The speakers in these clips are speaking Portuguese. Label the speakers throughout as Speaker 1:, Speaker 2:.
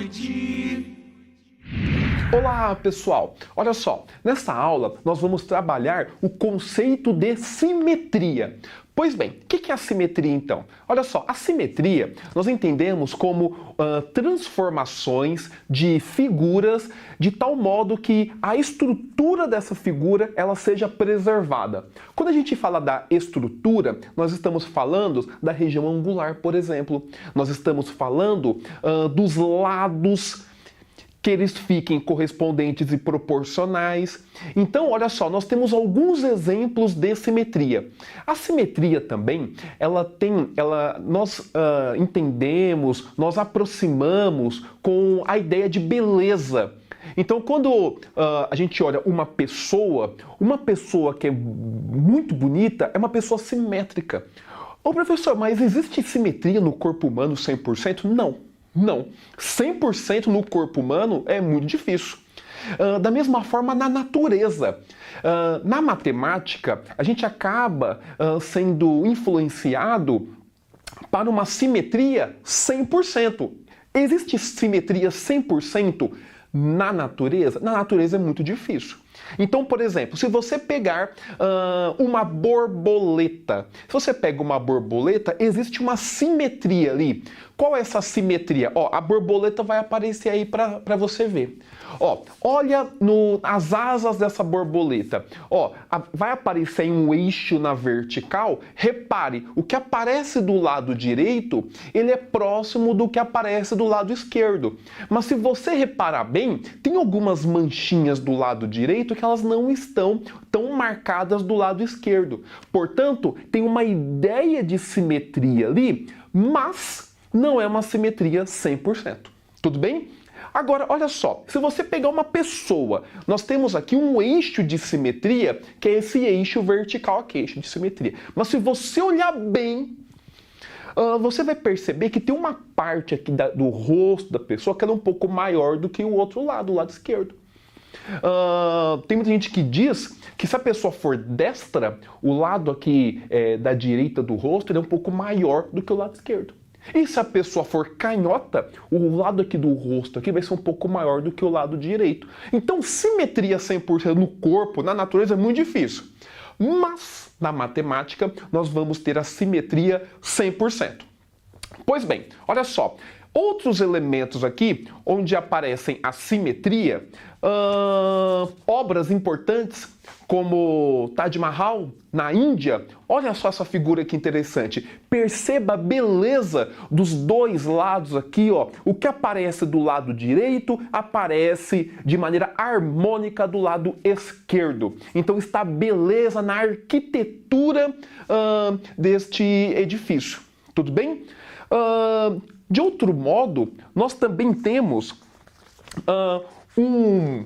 Speaker 1: noite.
Speaker 2: Olá, pessoal! Olha só, nessa aula nós vamos trabalhar o conceito de simetria. Pois bem, o que é a simetria então? Olha só, a simetria nós entendemos como transformações de figuras de tal modo que a estrutura dessa figura ela seja preservada. Quando a gente fala da estrutura, nós estamos falando da região angular, por exemplo. Nós estamos falando dos lados, que eles fiquem correspondentes e proporcionais. Então, olha só, nós temos alguns exemplos de simetria. A simetria também, nós entendemos, nós aproximamos com a ideia de beleza. Então, quando a gente olha uma pessoa que é muito bonita é uma pessoa simétrica. Ô professor, mas existe simetria no corpo humano 100%? Não. 100% no corpo humano é muito difícil. Da mesma forma, na natureza. Na matemática, a gente acaba sendo influenciado para uma simetria 100%. Existe simetria 100% na natureza? Na natureza é muito difícil. Então, por exemplo, se você pegar uma borboleta, existe uma simetria ali. Qual é essa simetria? Ó, a borboleta vai aparecer aí para você ver. Ó, olha as asas dessa borboleta. Ó, vai aparecer aí um eixo na vertical. Repare, o que aparece do lado direito, ele é próximo do que aparece do lado esquerdo. Mas se você reparar bem, tem algumas manchinhas do lado direito que elas não estão tão marcadas do lado esquerdo. Portanto, tem uma ideia de simetria ali, mas não é uma simetria 100%. Tudo bem? Agora, olha só, se você pegar uma pessoa, nós temos aqui um eixo de simetria, que é esse eixo vertical aqui, eixo de simetria. Mas se você olhar bem, você vai perceber que tem uma parte aqui do rosto da pessoa que ela é um pouco maior do que o outro lado, o lado esquerdo. Tem muita gente que diz que se a pessoa for destra, o lado aqui da direita do rosto ele é um pouco maior do que o lado esquerdo. E se a pessoa for canhota, o lado aqui do rosto aqui vai ser um pouco maior do que o lado direito. Então, simetria 100% no corpo, na natureza, é muito difícil. Mas, na matemática, nós vamos ter a simetria 100%. Pois bem, olha só. Outros elementos aqui, onde aparecem a simetria, obras importantes, como Taj Mahal, na Índia. Olha só essa figura que interessante. Perceba a beleza dos dois lados aqui, ó. O que aparece do lado direito, aparece de maneira harmônica do lado esquerdo. Então está a beleza na arquitetura deste edifício. Tudo bem? De outro modo, nós também temos um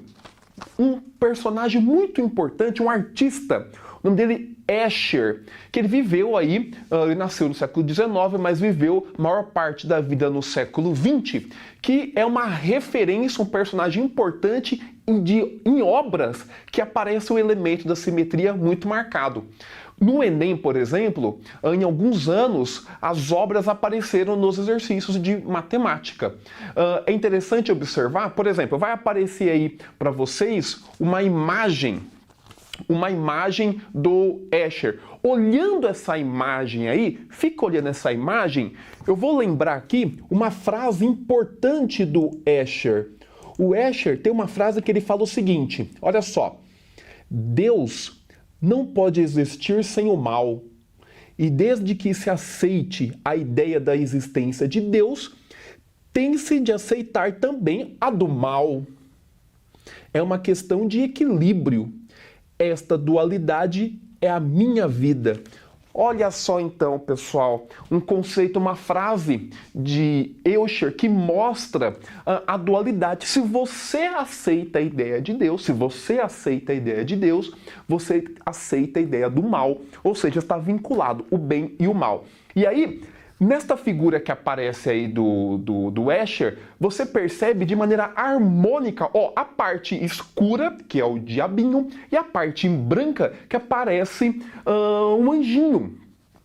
Speaker 2: personagem muito importante, um artista, o nome dele é Escher, que ele viveu aí, ele nasceu no século XIX, mas viveu a maior parte da vida no século XX, que é uma referência, um personagem importante em obras que aparece o elemento da simetria muito marcado. No Enem, por exemplo, em alguns anos, as obras apareceram nos exercícios de matemática. É interessante observar, por exemplo, vai aparecer aí para vocês uma imagem do Escher. Olhando essa imagem aí, fica olhando essa imagem, eu vou lembrar aqui uma frase importante do Escher. O Escher tem uma frase que ele fala o seguinte, olha só, Deus não pode existir sem o mal. E desde que se aceite a ideia da existência de Deus, tem-se de aceitar também a do mal. É uma questão de equilíbrio. Esta dualidade é a minha vida. Olha só então, pessoal, um conceito, uma frase de Escher que mostra a dualidade. Se você aceita a ideia de Deus, você aceita a ideia do mal, ou seja, está vinculado o bem e o mal. E aí, nesta figura que aparece aí do Escher, você percebe de maneira harmônica, ó, a parte escura, que é o diabinho, e a parte branca, que aparece um anjinho.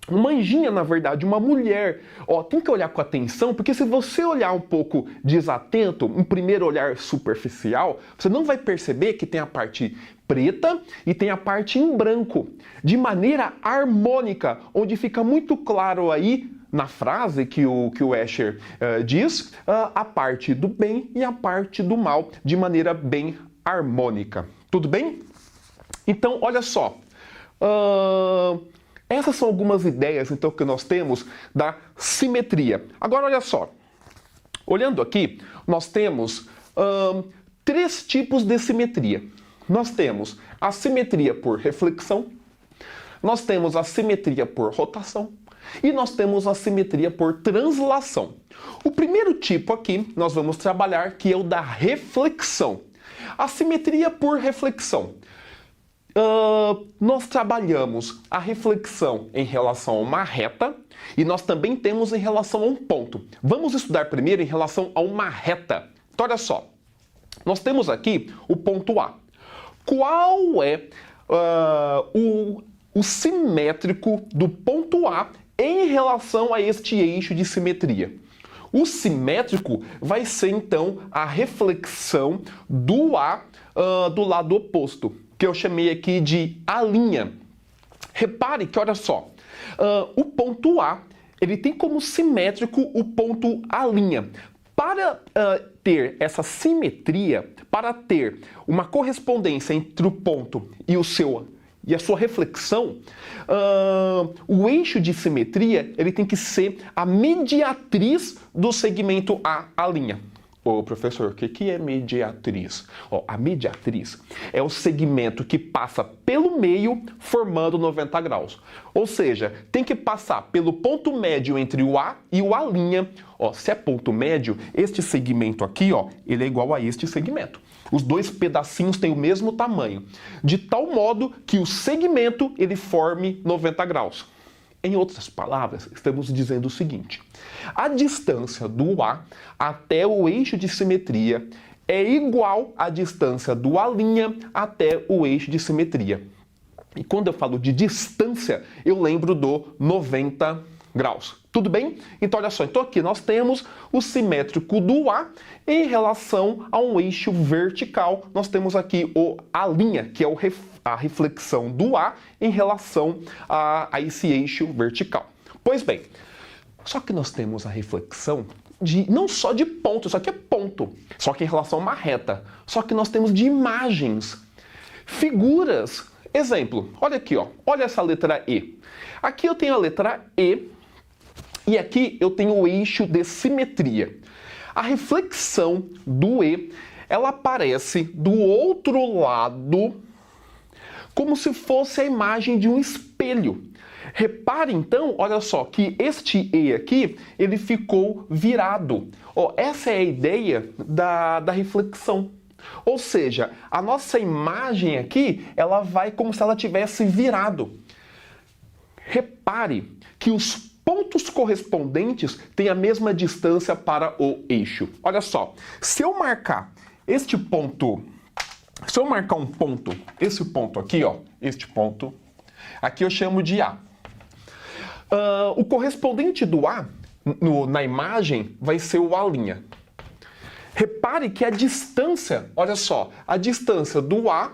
Speaker 2: uma anjinha, na verdade, uma mulher. Ó, tem que olhar com atenção, porque se você olhar um pouco desatento, um primeiro olhar superficial, você não vai perceber que tem a parte preta e tem a parte em branco, de maneira harmônica, onde fica muito claro aí, na frase que o Escher diz, a parte do bem e a parte do mal, de maneira bem harmônica. Tudo bem? Então, olha só. Essas são algumas ideias, então, que nós temos da simetria. Agora, olha só. Olhando aqui, nós temos 3 tipos de simetria. Nós temos a simetria por reflexão, nós temos a simetria por rotação e nós temos a simetria por translação. O primeiro tipo aqui nós vamos trabalhar, que é o da reflexão. A simetria por reflexão. Nós trabalhamos a reflexão em relação a uma reta e nós também temos em relação a um ponto. Vamos estudar primeiro em relação a uma reta. Então, olha só. Nós temos aqui o ponto A. Qual é o simétrico do ponto A em relação a este eixo de simetria? O simétrico vai ser, então, a reflexão do A do lado oposto, que eu chamei aqui de A'. Repare que, olha só, o ponto A, ele tem como simétrico o ponto A'. Para ter essa simetria, para ter uma correspondência entre o ponto e a sua reflexão, o eixo de simetria ele tem que ser a mediatriz do segmento A'. Ô, professor, o que é mediatriz? Ó, a mediatriz é o segmento que passa pelo meio formando 90 graus. Ou seja, tem que passar pelo ponto médio entre o A e o A'. Ó, se é ponto médio, este segmento aqui, ó, ele é igual a este segmento. Os dois pedacinhos têm o mesmo tamanho, de tal modo que o segmento ele forme 90 graus. Em outras palavras, estamos dizendo o seguinte: a distância do A até o eixo de simetria é igual à distância do A' até o eixo de simetria. E quando eu falo de distância, eu lembro do 90 graus. Tudo bem? Então, olha só. Então, aqui nós temos o simétrico do A em relação a um eixo vertical. Nós temos aqui o A', que é a reflexão do A em relação a esse eixo vertical. Pois bem, só que nós temos a reflexão não só de ponto, isso aqui é ponto, só que em relação a uma reta. Só que nós temos de imagens, figuras. Exemplo, olha aqui, ó, olha essa letra E. Aqui eu tenho a letra E e aqui eu tenho o eixo de simetria. A reflexão do E, ela aparece do outro lado como se fosse a imagem de um espelho. Repare então, olha só, que este E aqui, ele ficou virado. Ó, essa é a ideia da reflexão. Ou seja, a nossa imagem aqui, ela vai como se ela tivesse virado. Repare que os pontos correspondentes têm a mesma distância para o eixo. Olha só, se eu marcar este ponto, se eu marcar um ponto, esse ponto aqui, ó, este ponto, aqui eu chamo de A. O correspondente do A na imagem vai ser o A'. Repare que a distância, olha só, a distância do A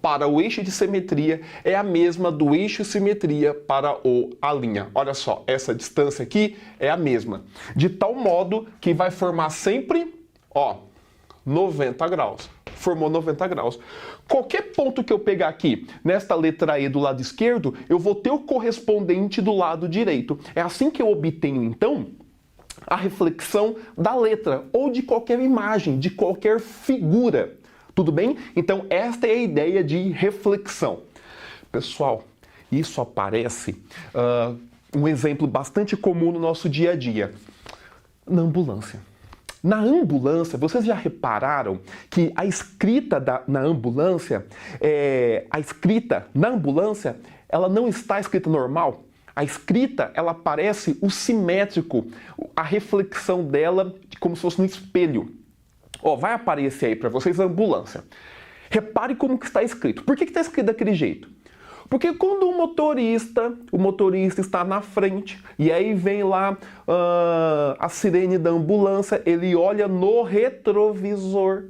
Speaker 2: para o eixo de simetria é a mesma do eixo simetria para o A'. Olha só, essa distância aqui é a mesma. De tal modo que vai formar sempre, ó, 90 graus. Formou 90 graus. Qualquer ponto que eu pegar aqui, nesta letra E do lado esquerdo, eu vou ter o correspondente do lado direito. É assim que eu obtenho, então, a reflexão da letra, ou de qualquer imagem, de qualquer figura. Tudo bem? Então, esta é a ideia de reflexão. Pessoal, isso aparece um exemplo bastante comum no nosso dia a dia. Na ambulância. Na ambulância, vocês já repararam que a escrita na ambulância, ela não está escrita normal? A escrita, ela aparece o simétrico, a reflexão dela como se fosse um espelho. Ó, vai aparecer aí para vocês a ambulância. Repare como que está escrito. Por que está escrito daquele jeito? Porque quando o motorista está na frente, e aí vem lá a sirene da ambulância, ele olha no retrovisor.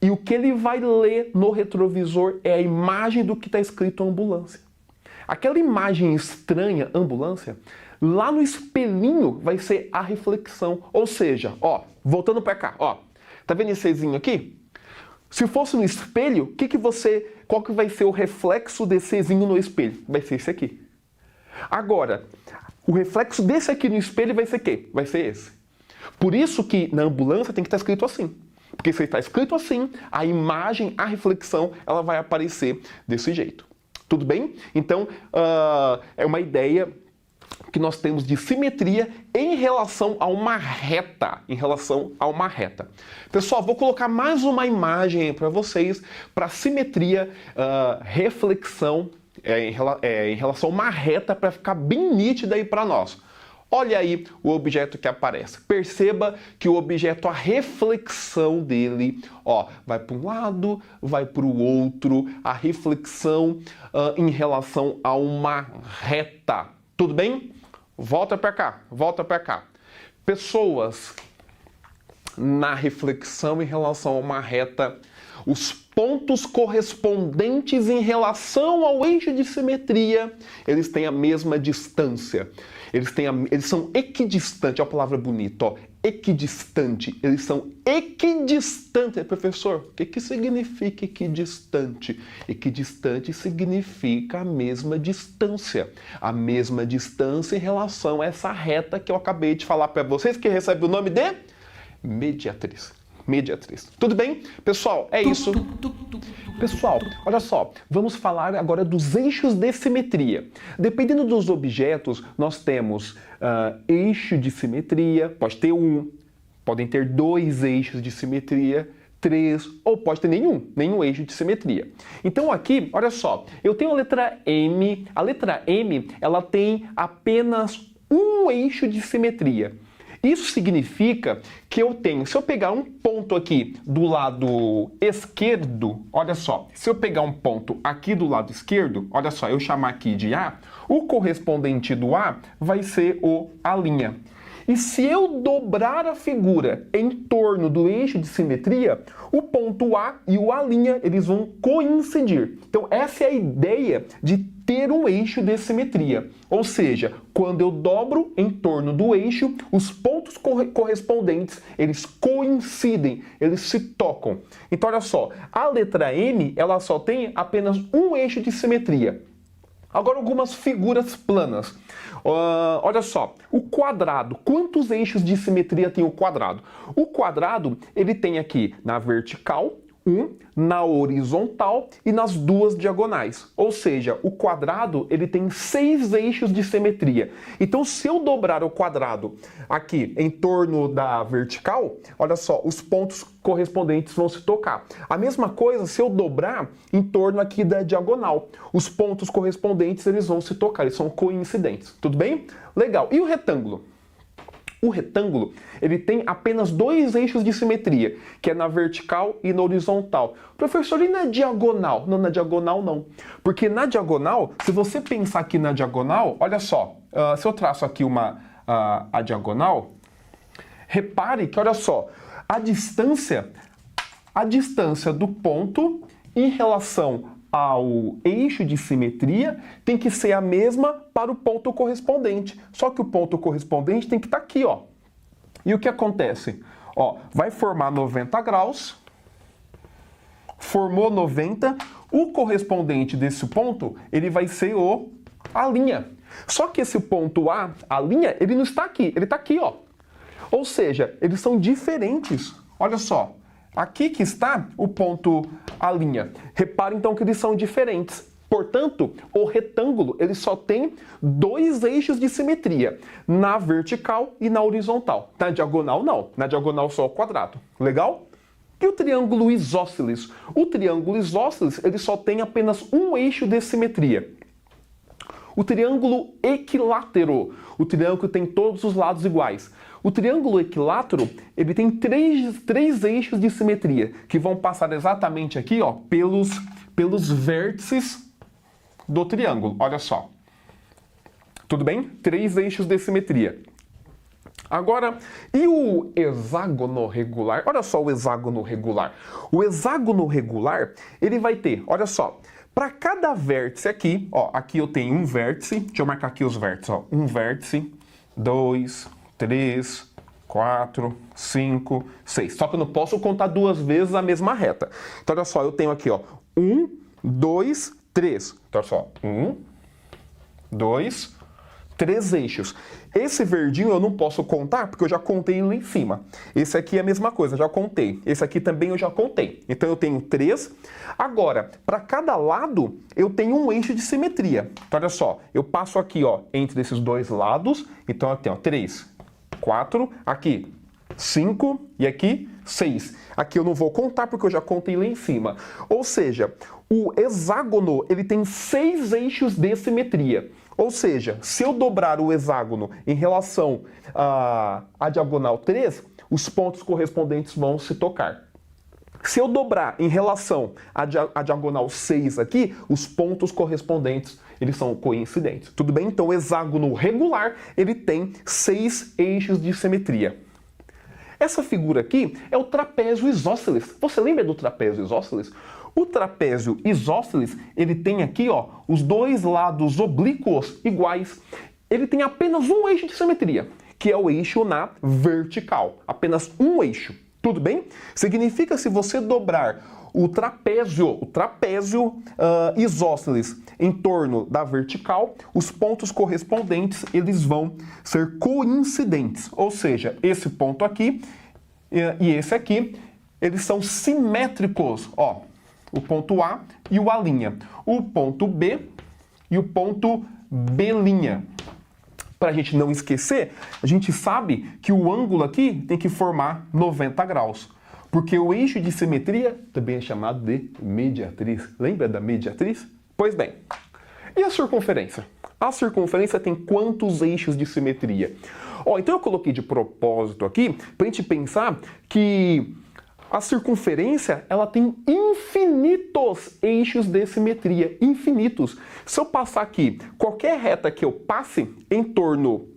Speaker 2: E o que ele vai ler no retrovisor é a imagem do que está escrito ambulância. Aquela imagem estranha, ambulância, lá no espelhinho vai ser a reflexão. Ou seja, ó, voltando para cá, ó, tá vendo esse Ezinho aqui? Se fosse no espelho, qual que vai ser o reflexo desse Ezinho no espelho? Vai ser esse aqui. Agora, o reflexo desse aqui no espelho vai ser o quê? Vai ser esse. Por isso que na ambulância tem que estar escrito assim. Porque se está escrito assim, a imagem, a reflexão, ela vai aparecer desse jeito. Tudo bem? Então, é uma ideia que nós temos de simetria em relação a uma reta. Pessoal, vou colocar mais uma imagem para vocês para simetria, reflexão em relação a uma reta para ficar bem nítida aí para nós. Olha aí o objeto que aparece. Perceba que o objeto, a reflexão dele, ó, vai para um lado, vai para o outro, a reflexão em relação a uma reta. Tudo bem? Volta para cá. Pessoas na reflexão em relação a uma reta, os pontos correspondentes em relação ao eixo de simetria, eles têm a mesma distância. Eles são equidistantes, olha a palavra bonita, ó, equidistante. Eles são equidistantes. Professor, o que significa equidistante? Equidistante significa a mesma distância. A mesma distância em relação a essa reta que eu acabei de falar para vocês, que recebe o nome de mediatriz. Tudo bem? Pessoal, é isso. Pessoal, olha só, vamos falar agora dos eixos de simetria. Dependendo dos objetos, nós temos eixo de simetria, pode ter um, podem ter dois eixos de simetria, 3, ou pode ter nenhum eixo de simetria. Então aqui, olha só, eu tenho a letra M. A letra M, ela tem apenas um eixo de simetria. Isso significa que eu tenho, se eu pegar um ponto aqui do lado esquerdo, olha só, se eu pegar um ponto aqui do lado esquerdo, olha só, eu chamar aqui de A, o correspondente do A vai ser o A'. E se eu dobrar a figura em torno do eixo de simetria, o ponto A e o A', eles vão coincidir. Então essa é a ideia de ter um eixo de simetria. Ou seja, quando eu dobro em torno do eixo, os pontos correspondentes, eles coincidem, eles se tocam. Então olha só, a letra M, ela só tem apenas um eixo de simetria. Agora algumas figuras planas. Olha só, o quadrado. Quantos eixos de simetria tem o quadrado? O quadrado, ele tem aqui na vertical, na horizontal e nas duas diagonais. Ou seja, o quadrado, ele tem 6 eixos de simetria. Então, se eu dobrar o quadrado aqui em torno da vertical, olha só, os pontos correspondentes vão se tocar. A mesma coisa se eu dobrar em torno aqui da diagonal. Os pontos correspondentes, eles vão se tocar, eles são coincidentes. Tudo bem? Legal. E o retângulo? O retângulo, ele tem apenas 2 eixos de simetria, que é na vertical e na horizontal. Professor, e na diagonal? Não, na diagonal não. Porque na diagonal, se você pensar aqui na diagonal, olha só, se eu traço aqui a diagonal, repare que, olha só, a distância do ponto em relação ao eixo de simetria tem que ser a mesma para o ponto correspondente. Só que o ponto correspondente tem que estar aqui, ó. E o que acontece? Ó, vai formar 90 graus, formou 90, o correspondente desse ponto, ele vai ser a linha. Só que esse ponto A, a linha, ele não está aqui, ele está aqui, ó. Ou seja, eles são diferentes. Olha só. Aqui que está o ponto A'. Repare então que eles são diferentes. Portanto, o retângulo ele só tem 2 eixos de simetria, na vertical e na horizontal. Na diagonal não, na diagonal só o quadrado. Legal? E o triângulo isósceles? O triângulo isósceles ele só tem apenas um eixo de simetria. O triângulo equilátero, o triângulo tem todos os lados iguais. O triângulo equilátero, ele tem três eixos de simetria, que vão passar exatamente aqui, ó, pelos vértices do triângulo. Olha só. Tudo bem? 3 eixos de simetria. Agora, e o hexágono regular? Olha só o hexágono regular. O hexágono regular, ele vai ter, olha só, para cada vértice aqui, ó, aqui eu tenho um vértice, deixa eu marcar aqui os vértices, ó, um vértice, 2, 3, 4, 5, 6. Só que eu não posso contar 2 vezes a mesma reta. Então, olha só, eu tenho aqui, ó, 1, 2, 3. Então, olha só, 1, 2, 3 eixos. Esse verdinho eu não posso contar porque eu já contei lá em cima. Esse aqui é a mesma coisa, já contei. Esse aqui também eu já contei. Então eu tenho 3. Agora, para cada lado, eu tenho um eixo de simetria. Então olha só, eu passo aqui, ó, entre esses 2 lados. Então eu tenho 3, 4, aqui 5 e aqui 6. Aqui eu não vou contar porque eu já contei lá em cima. Ou seja, o hexágono ele tem 6 eixos de simetria. Ou seja, se eu dobrar o hexágono em relação à diagonal 3, os pontos correspondentes vão se tocar. Se eu dobrar em relação à diagonal 6 aqui, os pontos correspondentes eles são coincidentes. Tudo bem? Então o hexágono regular ele tem 6 eixos de simetria. Essa figura aqui é o trapézio isósceles. Você lembra do trapézio isósceles? O trapézio isósceles, ele tem aqui, ó, os 2 lados oblíquos iguais. Ele tem apenas um eixo de simetria, que é o eixo na vertical. Apenas um eixo. Tudo bem? Significa se você dobrar o trapézio isósceles em torno da vertical, os pontos correspondentes eles vão ser coincidentes. Ou seja, esse ponto aqui e esse aqui, eles são simétricos. Ó, o ponto A e o A'. O ponto B e o ponto B'. Para a gente não esquecer, a gente sabe que o ângulo aqui tem que formar 90 graus. Porque o eixo de simetria também é chamado de mediatriz. Lembra da mediatriz? Pois bem. E a circunferência? A circunferência tem quantos eixos de simetria? Ó, então eu coloquei de propósito aqui para a gente pensar que a circunferência ela tem infinitos eixos de simetria. Infinitos. Se eu passar aqui, qualquer reta que eu passe em torno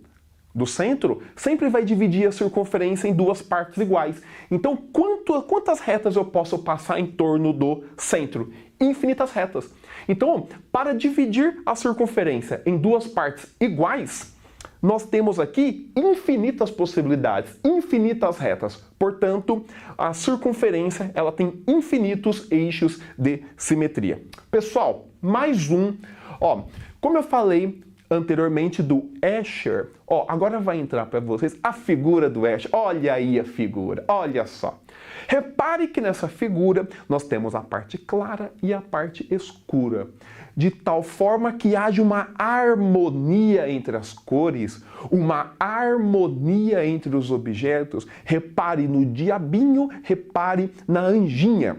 Speaker 2: do centro, sempre vai dividir a circunferência em 2 partes iguais. Então, quantas retas eu posso passar em torno do centro? Infinitas retas. Então, para dividir a circunferência em 2 partes iguais, nós temos aqui infinitas possibilidades, infinitas retas. Portanto, a circunferência ela tem infinitos eixos de simetria. Pessoal, mais um. Ó, como eu falei anteriormente do Escher, ó, agora vai entrar para vocês a figura do Escher. Olha aí a figura, olha só. Repare que nessa figura nós temos a parte clara e a parte escura, de tal forma que haja uma harmonia entre as cores, uma harmonia entre os objetos. Repare no diabinho, repare na anjinha.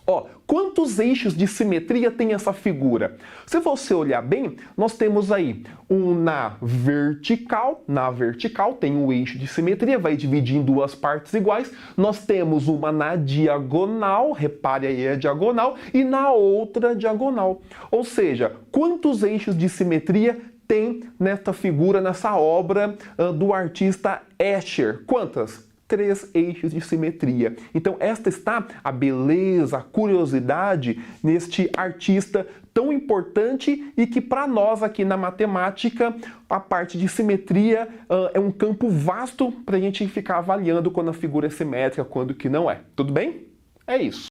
Speaker 2: Ó, quantos eixos de simetria tem essa figura? Se você olhar bem, nós temos aí um na vertical tem um eixo de simetria, vai dividir em 2 partes iguais. Nós temos uma na diagonal, repare aí a diagonal, e na outra diagonal. Ou seja, quantos eixos de simetria tem nesta figura, nessa obra do artista Escher? Quantas? 3 eixos de simetria. Então esta está a beleza, a curiosidade neste artista tão importante e que para nós aqui na matemática a parte de simetria é um campo vasto para a gente ficar avaliando quando a figura é simétrica, quando que não é. Tudo bem? É isso.